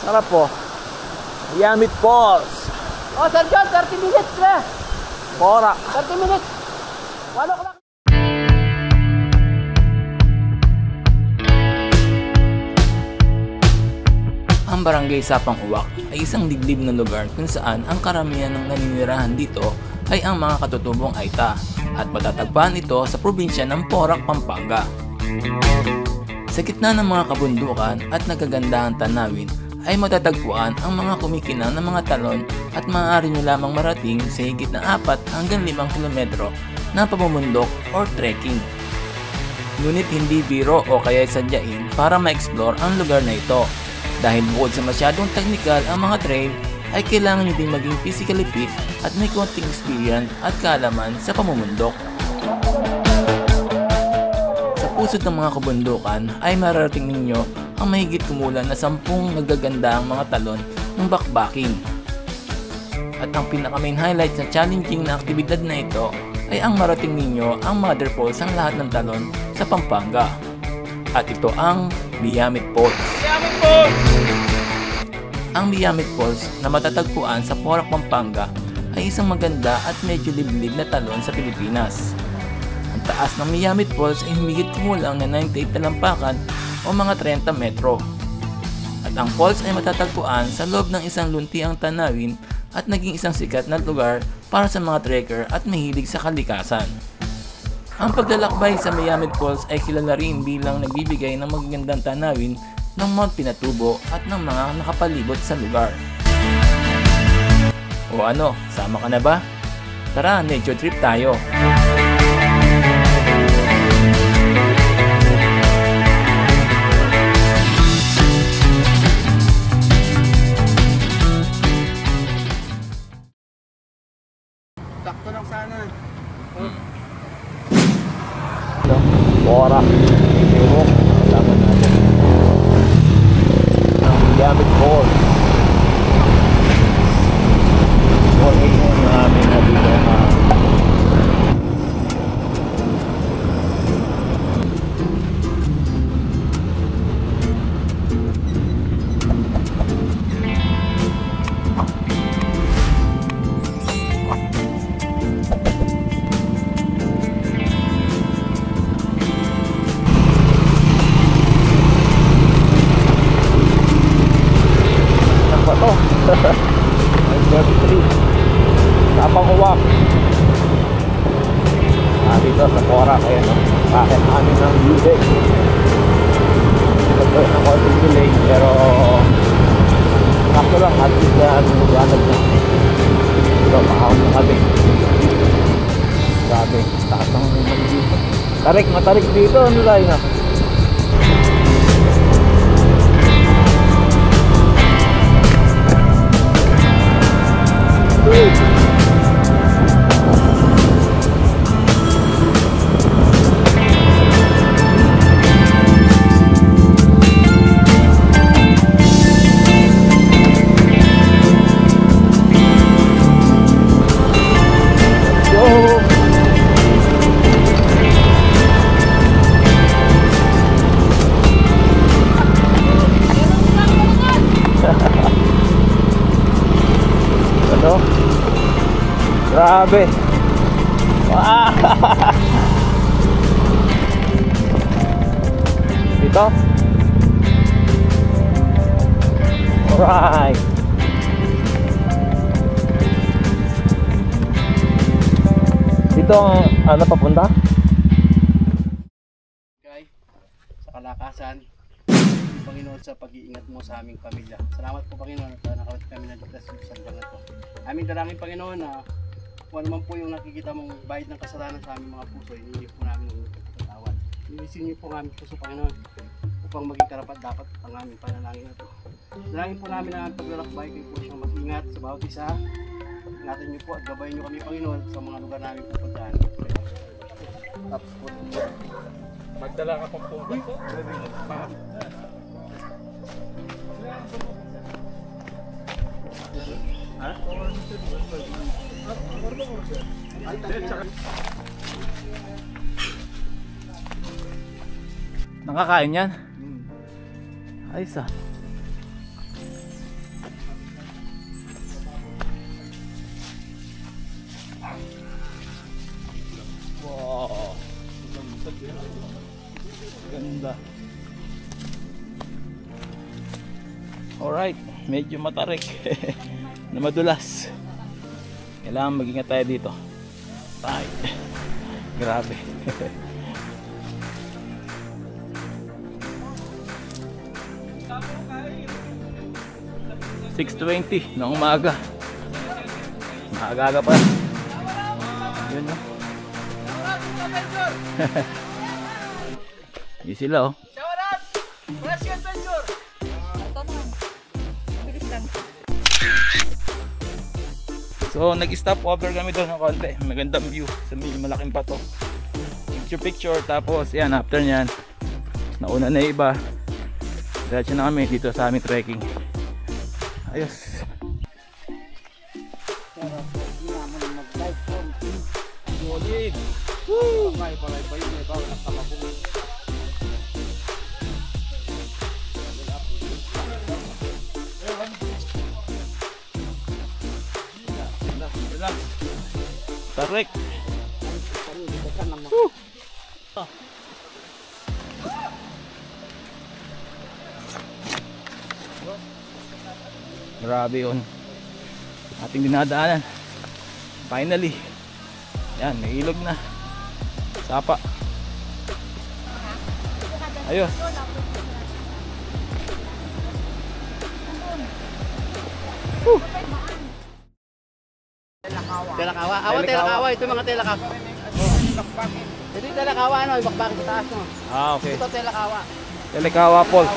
Sarap po. Yamit Falls. Oh, Sir John, 30 minutes na. Porak. 30 minutes. 1 o'clock. Ang barangay Sapang Uwak ay isang liblib na lugar kung saan ang karamihan ng naninirahan dito ay ang mga katutubong Aita at matatagpuan ito sa probinsya ng Porac, Pampanga. Sa gitna ng mga kabundukan at nagagandahang tanawin ay matatagpuan ang mga kumikinang ng mga talon at maaari nyo lamang marating sa higit na 4 hanggang 5 kilometro na pamumundok or trekking. Ngunit hindi biro o kaya sadyain para ma-explore ang lugar na ito. Dahil bukod sa masyadong technical ang mga trail, ay kailangan nyo din maging physically fit at may konting experience at kaalaman sa pamumundok. Sa pusod ng mga kabundukan ay mararating ninyo ang mahigit kumulang na 10 nagagandahang mga talon ng backpacking. At ang pinaka-main highlight sa challenging na aktibidad na ito ay ang marating ninyo ang mother falls ng lahat ng talon sa Pampanga. At ito ang Biyamit Falls. Ang Biyamit Falls na matatagpuan sa Porac, Pampanga ay isang maganda at medyo liblib na talon sa Pilipinas. Ang taas ng Biyamit Falls ay humigit kumulang na 98 talampakan o mga 30 metro. At ang falls ay matatagpuan sa loob ng isang luntiang tanawin at naging isang sikat na lugar para sa mga trekker at mahilig sa kalikasan. Ang paglalakbay sa Biyamit Falls ay kilala rin bilang nagbibigay ng magagandang tanawin ng Mount Pinatubo at ng mga nakapalibot sa lugar. O ano, sama ka na ba? Tara, nature trip tayo! Sakto lang sana. Porac. Iwok. Kasama natin. Ang Biyamit Falls. 4 yung namin na dito na Sapang Uwak. Dito sa Porac, ayan o. Bakit namin ng music. Ito ng konting delay, pero sakto lang at least na luganag na. Ito, makahon na kami. Grabe, taas ang naman dito. Tarik, matarik dito, ano tayo na? Grabe. Wow. Dito. Alright. Dito ano papunta? Okay. Sa kalakasan. Panginoon sa pag-iingat mo sa aming pamilya. Salamat po Panginoon at nakarating kami na ligtas sa hanggang ito. Aming dalangin Panginoon na kung ano man po yung nakikita mong bayad ng kasalanan sa aming mga puso, hindi po namin ang pagkatawan. Inisin niyo po ang aming puso Panginoon upang maging karapat dapat ang aming panalangin ito. Dalangin po namin na ang paglalakbay kayo po siyang mag-ingat sa bawat isa. Ingatan niyo po at gabayan niyo kami Panginoon sa mga lugar namin pupuntahan. Tapos po. Magdala ka pang pupunta po. Ha? Nakakain yan? Ayos ah. Alright, medyo matarik na madulas. Kailangan mag-ingat tayo dito. Ay, grabe. 6:20 ng umaga. Maaga-aga pa. Yun no. Yun sila oh. So nag-stop over kami doon ng konti. Magandang view sa may malaking pato. Picture tapos yan after nyan nauna na iba. Diretso na kami dito sa aming trekking. Ayos. Solid. Woo! Tarik. Grabe yun ating dinadaanan. Finally yan, may ilog na. Sapa. Ayos. Telakawa. Awa, telakawa. Ito mga telakawa. Ito yung telakawa, ano, ibakbaki sa taas, no? Ah, okay. Ito telakawa. Telekawa Falls.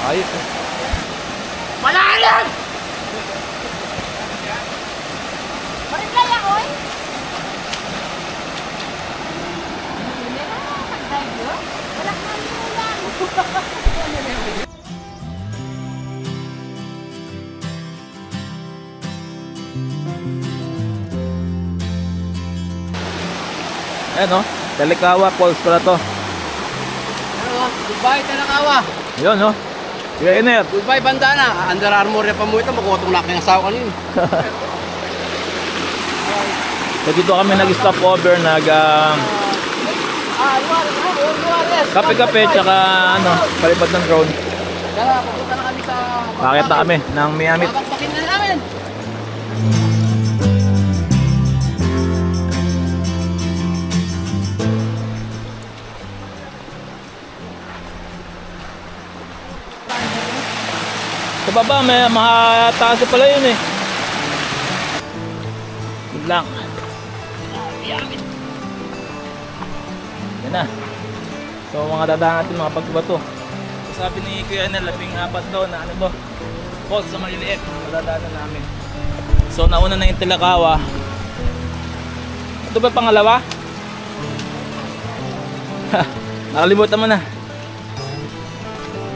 Ayos. Malalim! Mariplay ako eh. Hindi na mag-drive yun. Wala ka namin ulan. Ayan o, Telekawa Falls pala to. Ano, goodbye telakawa. Yun o, Kuya Ener. Goodbye bandana. Under Armour na pa mo ito, magkutong na kayong asawa kanina. So dito kami nag-stop over, kape-kape tsaka ano, palipad ng drone. Kaya, pupunta na kami sa... Bakit na kami ng Miami. Babakbakin na namin. Sa baba may makataas pala yun eh. Yun lang. Yan na. So mga dadaan natin mga pagbato. So sabi ni Kuya na 14 daw na ano to, falls sa maliliit. Dadaanan namin. So nauna na yung Telekawa. Ito ba pangalawa? Nakalimutan mo na.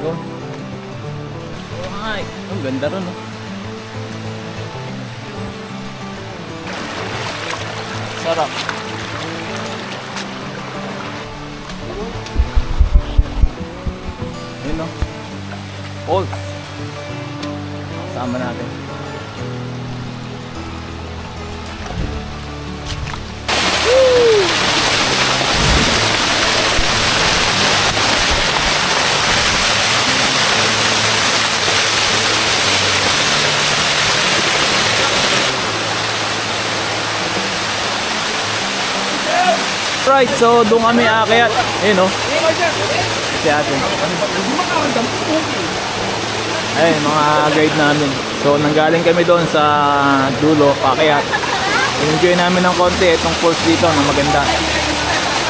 Go. Ay, ang ganda ron oh. Sarap. Yun o. Falls. Sama natin. Woo! Right, so doon kami aakyat. Ayun o. Si atin. Ayun, mga guide namin. So nanggaling kami doon sa dulo, aakyat. Enjoy namin ng konti itong falls dito na maganda.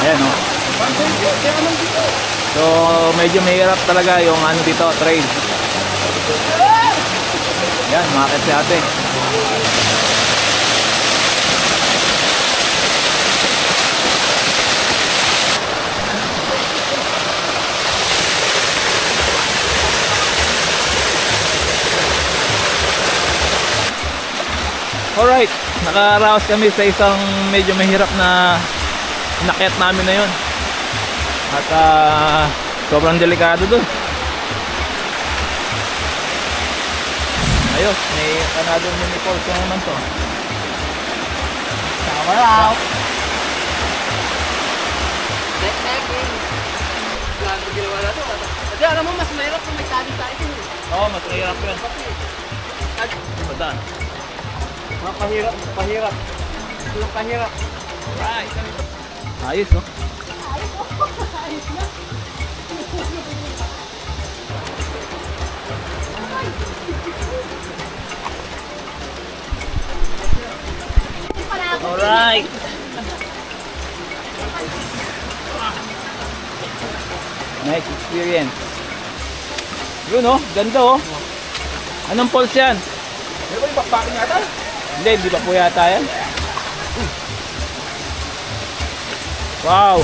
Ayan o. So medyo mahirap talaga yung ano dito, trail. Ayan, makakit si ate. Alright, nakaraos kami sa isang medyo mahirap na inakyat namin na yun. At sobrang delikado dun. Ayos, may another mini falls na naman to. Kamaraw! Grabe ginawa natin. Kasi alam mo, mas mahirap kung may tali tayo din. Oo, mas mahirap yun. Bataan. Pahirap. Pahirap. Right. Ayos, no? Ayos na. Alright. Nice experience. Yun, oh. Ganda, oh. Anong pulse yan? Meron ba yung backpacking yata? Hindi pa po yata yan. Wow.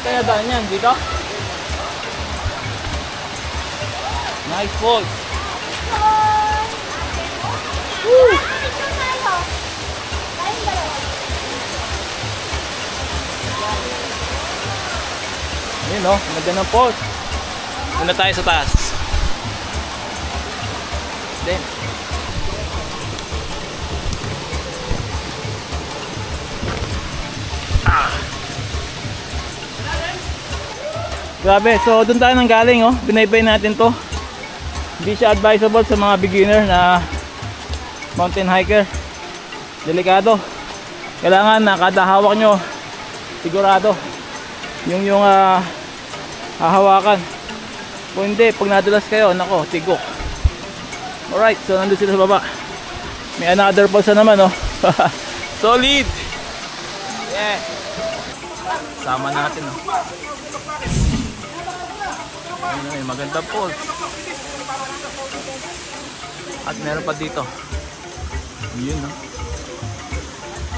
Kaya daan yan dito? Nice pulse. Yun, oh. Ganda ng pulse. Muna tayo sa taas. Then, grabe, so doon tayo nang galing, oh. Binaybay natin to. Hindi siya advisable sa mga beginner na mountain hiker. Delikado. Kailangan na kada hawak nyo sigurado yung hahawakan. Kung hindi, pag nadulas kayo, nako, tigok. Alright, so nandun sila sa baba. May another pulse na naman, oh. Solid. Yeah. Sama natin, oh. Ayun, may magandang pulse. At meron pa dito. Yun, no?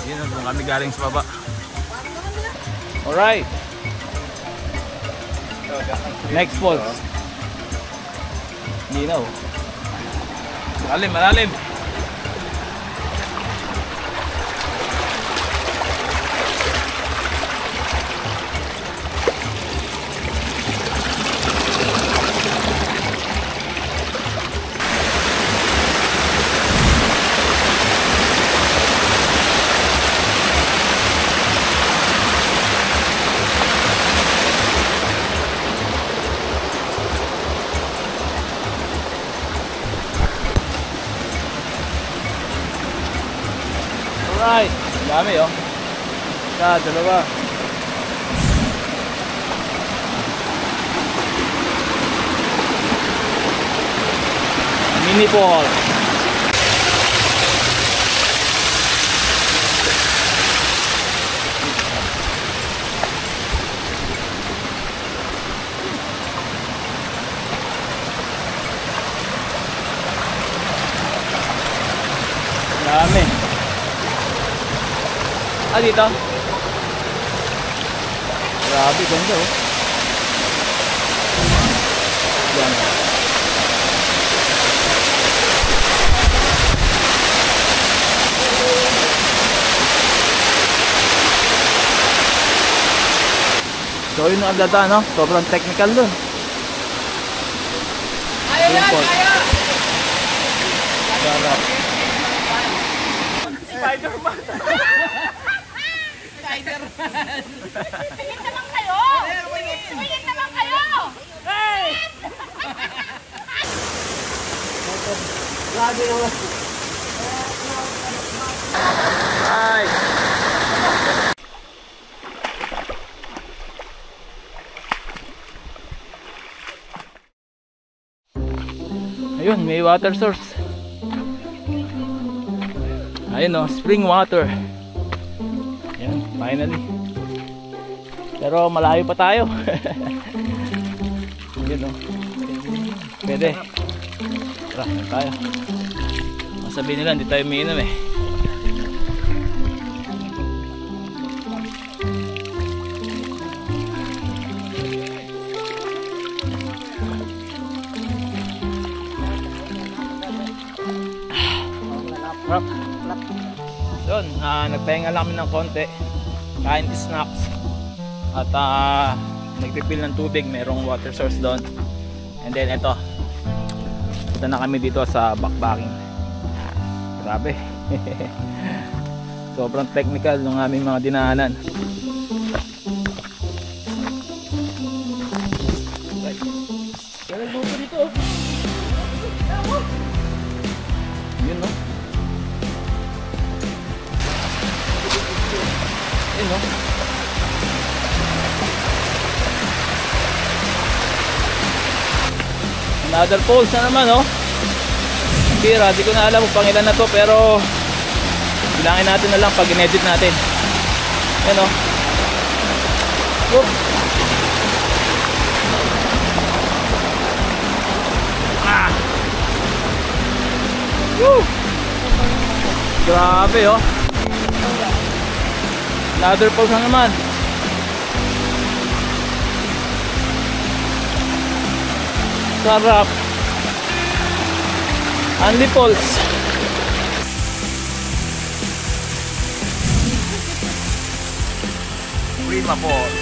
Yun, no? Doon kami galing sa baba. Alright. Next pulse. Ginaw. Malalim, malalim. Alright, dami, oh. Isa, dalawa. Mini ball. Dami. Ah, dito? Grabe, ganda, oh. Yan. So yun ang data, no? Sobrang technical dun. Kaya yan, kaya! Sarap. Spider-Man! Tingin naman kayo! Tingin naman kayo! Grabe naman. Right. Ayun, may water source. Ayun, oh, spring water. Ayan, finally. Pero malayo pa tayo. Ayun, oh. Pwede. Tara, na tayo. Sabihin nila, hindi tayo umiinom, eh. Doon, nagpahinga lang kami ng konti, kain snacks at nagpipil ng tubig, merong water source doon. And then ito, Punta na kami dito sa backpacking. Grabe. Sobrang technical ng aming mga dinaanan. Yun, no? Yun, no? Another pulse na naman, no? Bira, di ko na alam kung pangilan na to, pero bilangin natin na lang pag in-edit natin. Yan, no? Whoop. Ah! Woo! Grabe, oh. Another pulse na naman. Sarap. Only pulse. Prima pulse.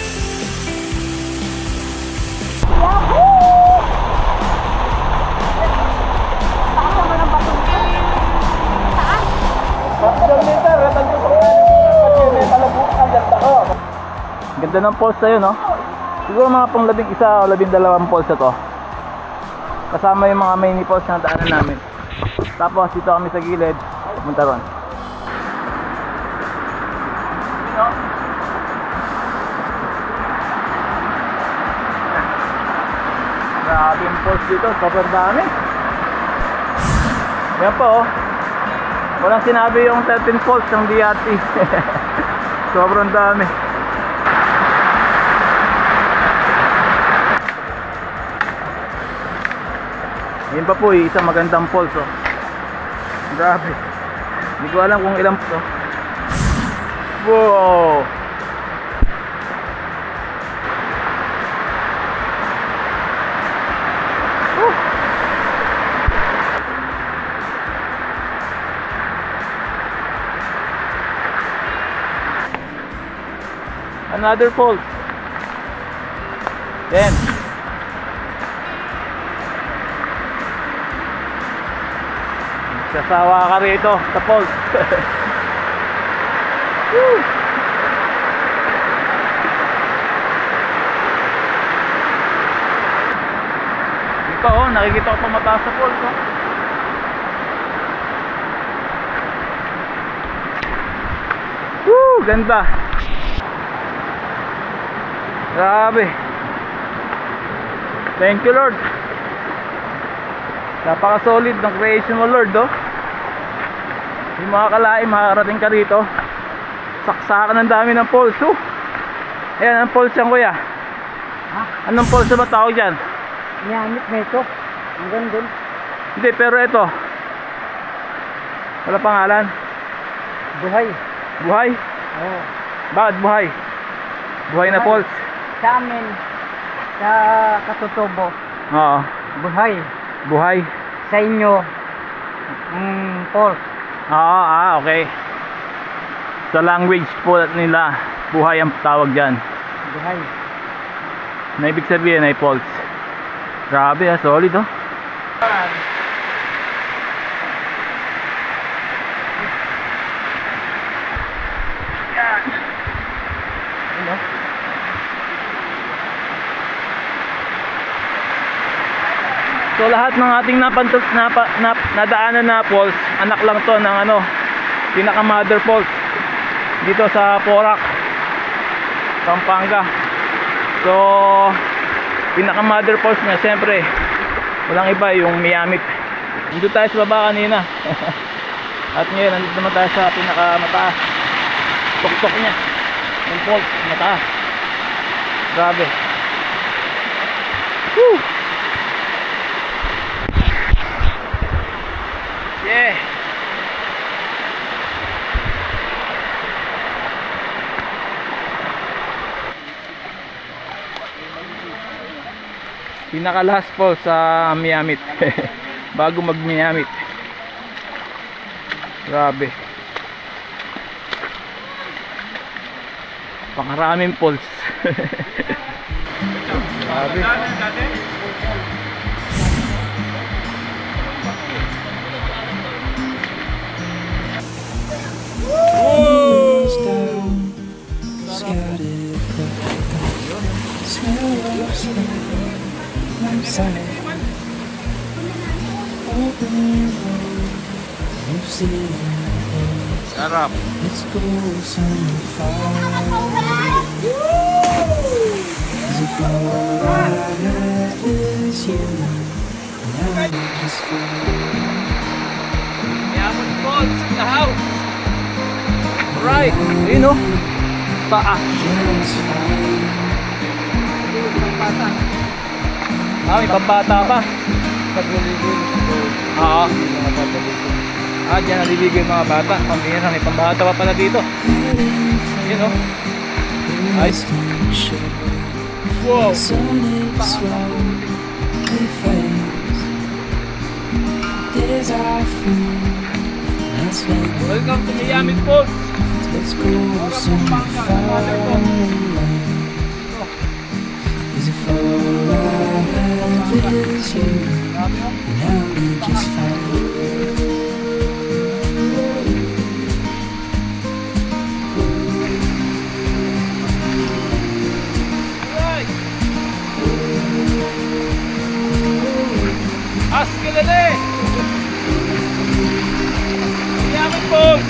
Ganda ng pulse na yun, no? Siguro mga pang 11 o 12 pulse na to. Kasama yung mga mini pulse na daanan namin. Tapos dito kami sa gilid, pumunta ron. Grabe yung pulse dito, sobrang dami. Yan po, oh. Walang sinabi yung 13 pulse ng DRT. Sobrang dami. Yun pa po, isang magandang pulse, oh. Grabe. Hindi ko alam kung ilang to. Wow. Another pulse. Then sasawa ka rito sa pulse. Woo! Ito, oh, nakikita ko pa mataas sa pulse, oh. Woo! Ganda. Grabe. Thank you, Lord. Napaka-solid ng creation mo, Lord, oh. Yung mga kalain, makakarating ka rito. Saksakan ng dami ng pulse, oh. Ayan, ang pulse yan, kuya. Ha? Anong pulse ba tawag dyan? Nyamit na ito. Ang gandun. Hindi, pero ito wala pangalan. Buhay. Buhay? Oo. Bakit buhay? Buhay na pulse. Sa amin, sa Katutubo, Oo. buhay. Buhay. Sa inyo, pulse. Oo, okay. Sa language po nila, buhay ang tawag dyan. Buhay. Na ibig sabihin ay pulse. Grabe, ha, solid, oh. So lahat ng ating nadaanan na pulse, anak lang to ng pinaka mother pulse dito sa Porac, Pampanga. So pinaka mother pulse niya siyempre walang iba, yung Miamit. Nandito tayo sa baba kanina. At ngayon nandito naman tayo sa pinaka mataas. Tuktok niya yung pulse, mataas. Grabe. Woo! Yeah. Pinaka last pulse sa Miamit. Bago mag Miamit. Grabe. Pangaraming pulse. Grabe. Sarap. Yaman Falls in the house. Alright, ayun o. Paa. Ah, may pambata pa. Oo. Ah, dyan naliligo yung mga bata. Pambira, may pambata pa pala dito. Yun o. Nice. Wow. Welcome to Miami Falls. Let's go somewhere far away. Is if all I have is you, and I'll be just fine. Askelele! Miami Falls!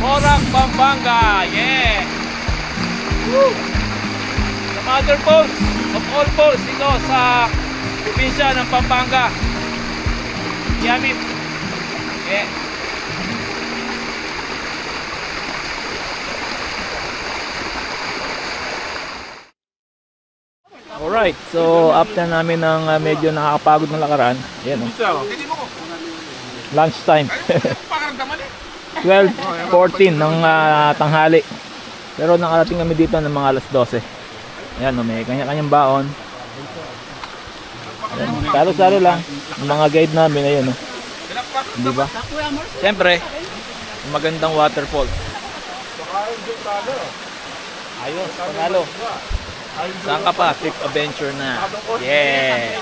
Porac, Pampanga! Yeah! Woo! The mother falls of all falls dito sa probinsya ng Pampanga. Miami! Yeah! Alright, so after namin ng medyo nakakapagod ng lakaran, ayan o. Lunchtime. 12:14 ng tanghali. Pero nakarating kami dito ng mga alas 12. Ayan o, may kanya-kanyang baon. Salo-salo lang. Yung mga guide namin, ayan o. Hindi ba? Siyempre, magandang waterfall. Ayos, panalo. Saan ka pa? Trip adventure na. Yeah!